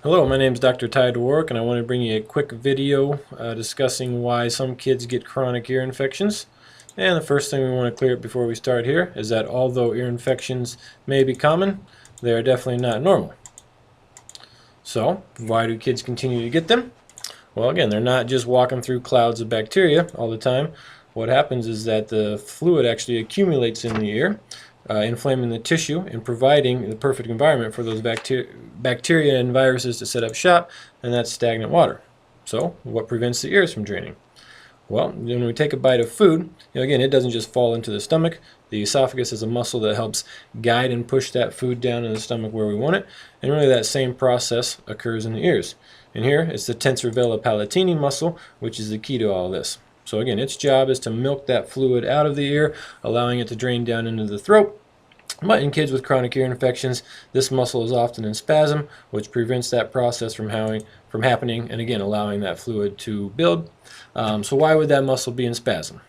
Hello, my name is Dr. Ty Dwork, and I want to bring you a quick video discussing why some kids get chronic ear infections. And the first thing we want to clear up before we start here is that although ear infections may be common, they are definitely not normal. So, why do kids continue to get them? Well, again, they're not just walking through clouds of bacteria all the time. What happens is that the fluid actually accumulates in the ear, inflaming the tissue and providing the perfect environment for those bacteria and viruses to set up shop, and that's stagnant water. So, what prevents the ears from draining? Well, when we take a bite of food, again, it doesn't just fall into the stomach. The esophagus is a muscle that helps guide and push that food down in the stomach where we want it, and really that same process occurs in the ears. And here, it's the tensor vela palatini muscle, which is the key to all this. So again, its job is to milk that fluid out of the ear, allowing it to drain down into the throat. But in kids with chronic ear infections, this muscle is often in spasm, which prevents that process from happening, and again, allowing that fluid to build. So why would that muscle be in spasm?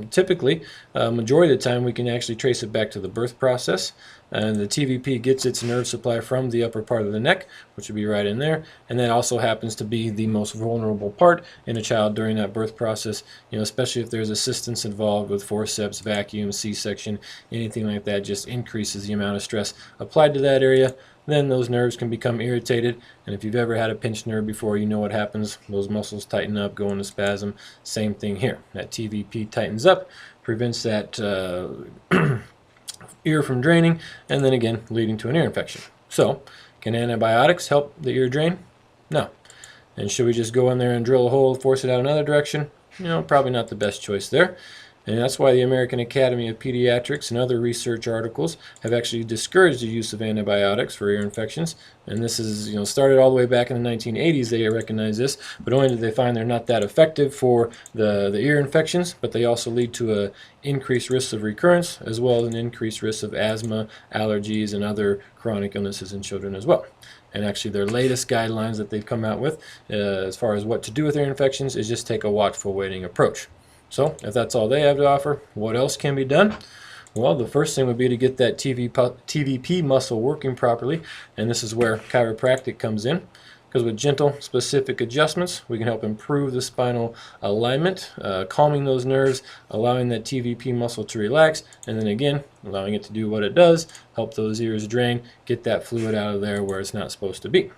Typically, majority of the time, we can actually trace it back to the birth process. And the TVP gets its nerve supply from the upper part of the neck, which would be right in there, and that also happens to be the most vulnerable part in a child during that birth process, especially if there's assistance involved with forceps, vacuum, C-section, anything like that just increases the amount of stress applied to that area. Then those nerves can become irritated, and if you've ever had a pinched nerve before, you know what happens. Those muscles tighten up, go into spasm. Same thing here. That TVP tightens up, prevents that ear from draining, and then again leading to an ear infection. So, can antibiotics help the ear drain? No. And should we just go in there and drill a hole, force it out another direction? Probably not the best choice there. And that's why the American Academy of Pediatrics and other research articles have actually discouraged the use of antibiotics for ear infections. And this is, started all the way back in the 1980s. They recognize this, but only did they find they're not that effective for the ear infections, but they also lead to a increased risk of recurrence, as well as an increased risk of asthma, allergies, and other chronic illnesses in children as well. And actually their latest guidelines that they've come out with as far as what to do with ear infections is just take a watchful waiting approach. So, if that's all they have to offer, what else can be done? Well, the first thing would be to get that TVP muscle working properly, and this is where chiropractic comes in. Because with gentle, specific adjustments, we can help improve the spinal alignment, calming those nerves, allowing that TVP muscle to relax, and then again, allowing it to do what it does, help those ears drain, get that fluid out of there where it's not supposed to be.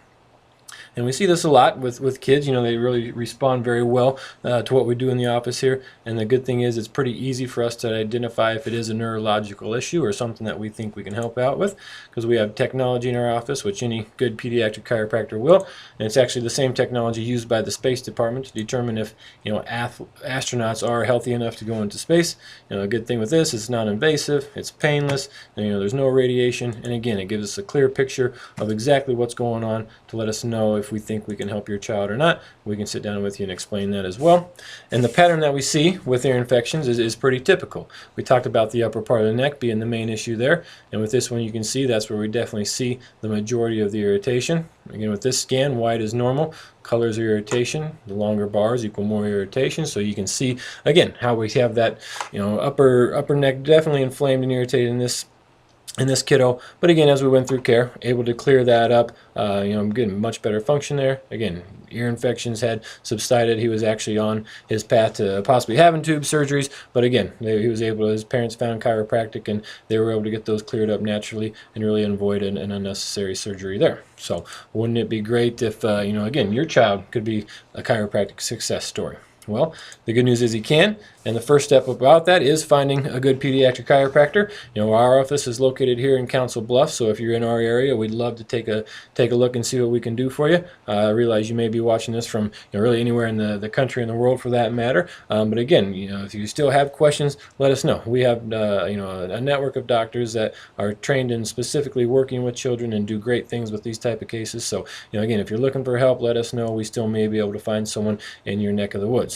And we see this a lot with kids. They really respond very well to what we do in the office here. And the good thing is it's pretty easy for us to identify if it is a neurological issue or something that we think we can help out with, because we have technology in our office, which any good pediatric chiropractor will. And it's actually the same technology used by the Space Department to determine if astronauts are healthy enough to go into space. A good thing with this is it's non-invasive, it's painless, and there's no radiation. And again, it gives us a clear picture of exactly what's going on to let us know if we think we can help your child or not. We can sit down with you and explain that as well. And the pattern that we see with ear infections is pretty typical. We talked about the upper part of the neck being the main issue there, and with this one you can see that's where we definitely see the majority of the irritation. Again, with this scan, white is normal, colors are irritation, the longer bars equal more irritation, so you can see again how we have that upper neck definitely inflamed and irritated in this kiddo. But again, as we went through care, able to clear that up, getting much better function there. Again, ear infections had subsided. He was actually on his path to possibly having tube surgeries, but again, he was able to, his parents found chiropractic and they were able to get those cleared up naturally and really avoid an unnecessary surgery there. So wouldn't it be great if, again, your child could be a chiropractic success story? Well, the good news is he can, and the first step about that is finding a good pediatric chiropractor. Our office is located here in Council Bluffs, so if you're in our area, we'd love to take a look and see what we can do for you. I realize you may be watching this from really anywhere in the country and the world for that matter. But again, if you still have questions, let us know. We have a network of doctors that are trained in specifically working with children and do great things with these type of cases. So again, if you're looking for help, let us know. We still may be able to find someone in your neck of the woods.